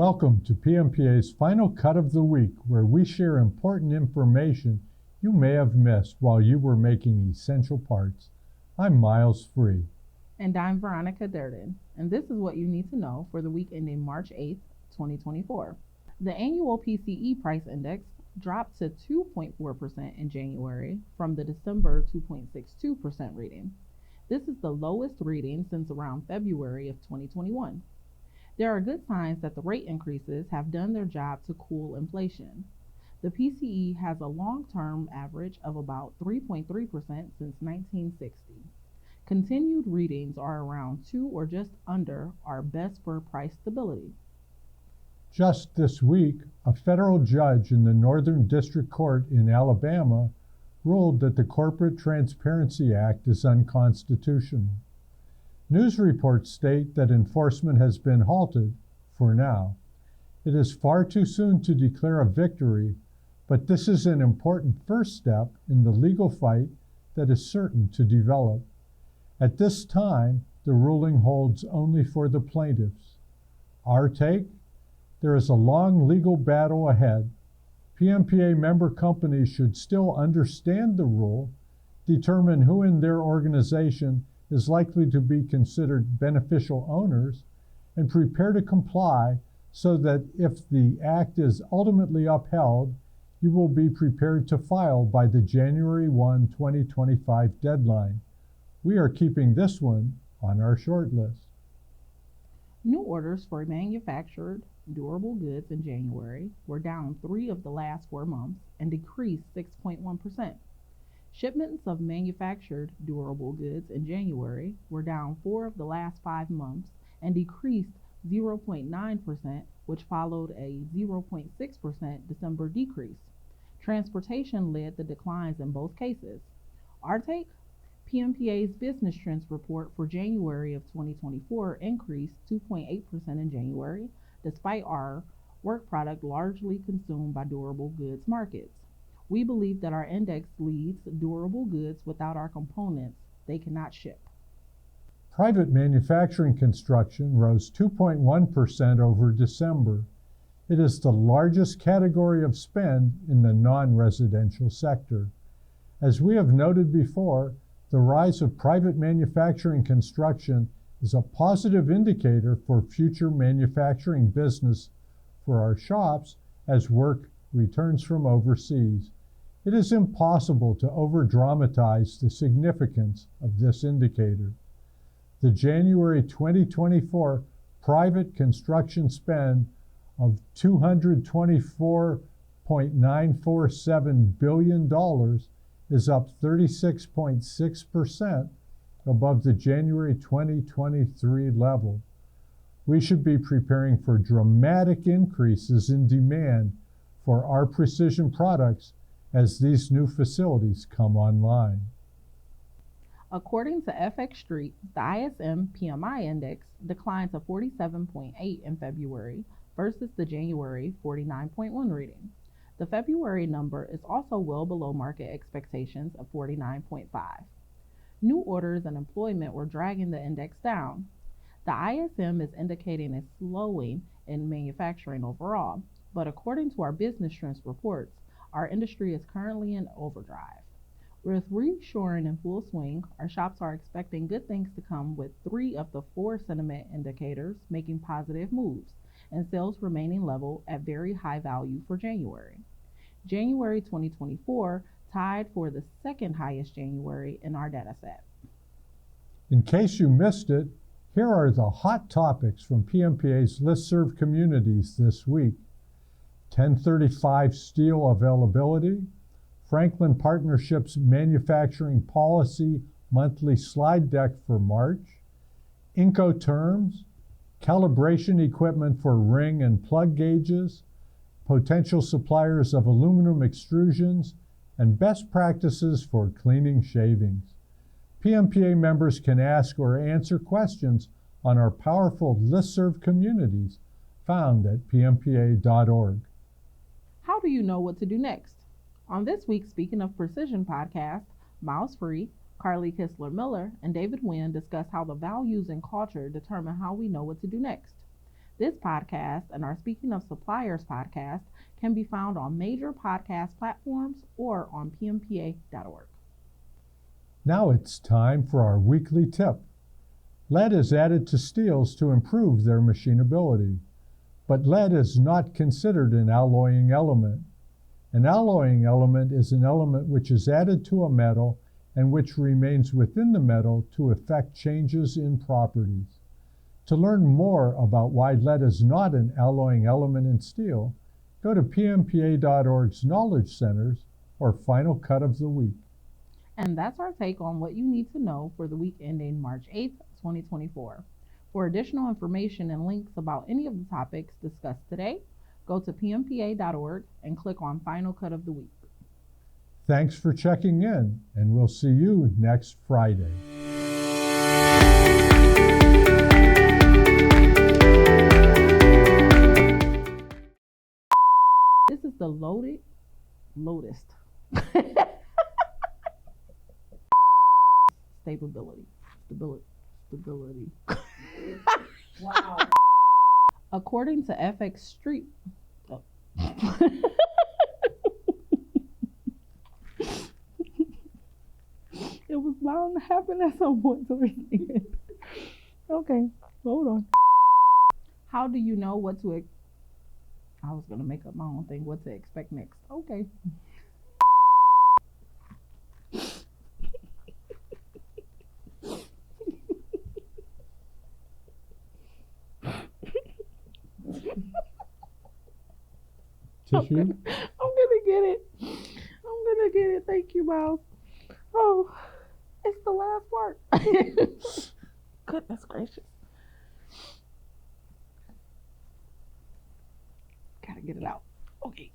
Welcome to PMPA's final cut of the week, where we share important information you may have missed while you were making essential parts. I'm Miles Free. And I'm Veronica Durden, and this is what you need to know for the week ending March 8th, 2024. The annual PCE price index dropped to 2.4% in January from the December 2.62% reading. This is the lowest reading since around February of 2021. There are good signs that the rate increases have done their job to cool inflation. The PCE has a long-term average of about 3.3% since 1960. Continued readings are around 2 or just under our best for price stability. Just this week, a federal judge in the Northern District Court in Alabama ruled that the Corporate Transparency Act is unconstitutional. News reports state that enforcement has been halted for now. It is far too soon to declare a victory, but this is an important first step in the legal fight that is certain to develop. At this time, the ruling holds only for the plaintiffs. Our take? There is a long legal battle ahead. PMPA member companies should still understand the rule, determine who in their organization is likely to be considered beneficial owners, and prepare to comply so that if the act is ultimately upheld, you will be prepared to file by the January 1, 2025 deadline. We are keeping this one on our short list. New orders for manufactured durable goods in January were down 3 of the last 4 months and decreased 6.1%. Shipments of manufactured durable goods in January were down 4 of the last 5 months and decreased 0.9%, which followed a 0.6% December decrease. Transportation led the declines in both cases. Our take? PMPA's Business Trends report for January of 2024 increased 2.8% in January, despite our work product largely consumed by durable goods markets. We believe that our index leads durable goods without our components. They cannot ship. Private manufacturing construction rose 2.1% over December. It is the largest category of spend in the non-residential sector. As we have noted before, the rise of private manufacturing construction is a positive indicator for future manufacturing business for our shops as work returns from overseas. It is impossible to over-dramatize the significance of this indicator. The January 2024 private construction spend of $224.947 billion is up 36.6% above the January 2023 level. We should be preparing for dramatic increases in demand for our precision products as these new facilities come online. According to FX Street, the ISM PMI index declined to 47.8 in February versus the January 49.1 reading. The February number is also well below market expectations of 49.5. New orders and employment were dragging the index down. The ISM is indicating a slowing in manufacturing overall, but according to our Business Trends reports, our industry is currently in overdrive. With reshoring in full swing, our shops are expecting good things to come, with 3 of the 4 sentiment indicators making positive moves and sales remaining level at very high value for January. January 2024 tied for the second highest January in our data set. In case you missed it, here are the hot topics from PMPA's listserv communities this week. 1035 steel availability, Franklin Partnership's manufacturing policy monthly slide deck for March, Incoterms, calibration equipment for ring and plug gauges, potential suppliers of aluminum extrusions, and best practices for cleaning shavings. PMPA members can ask or answer questions on our powerful listserv communities found at pmpa.org. How do you know what to do next? On this week's Speaking of Precision podcast, Miles Free, Carly Kistler-Miller, and David Wynn discuss how the values and culture determine how we know what to do next. This podcast and our Speaking of Suppliers podcast can be found on major podcast platforms or on PMPA.org. Now it's time for our weekly tip. Lead is added to steels to improve their machinability, but lead is not considered an alloying element. An alloying element is an element which is added to a metal and which remains within the metal to effect changes in properties. To learn more about why lead is not an alloying element in steel, go to PMPA.org's Knowledge Centers or Final Cut of the Week. And that's our take on what you need to know for the week ending March 8th, 2024. For additional information and links about any of the topics discussed today, go to PMPA.org and click on Final Cut of the Week. Thanks for checking in, and we'll see you next Friday. This is the Lotus. Stability. Wow. According to FX Street. Oh. It was bound to happen at some point towards the end. Okay, hold on. How do you know what to I was going to make up my own thing, what to expect next. Okay. Tissue? I'm gonna get it. Thank you, Miles. Oh, it's the last part. Goodness gracious. Gotta get it out. Okay.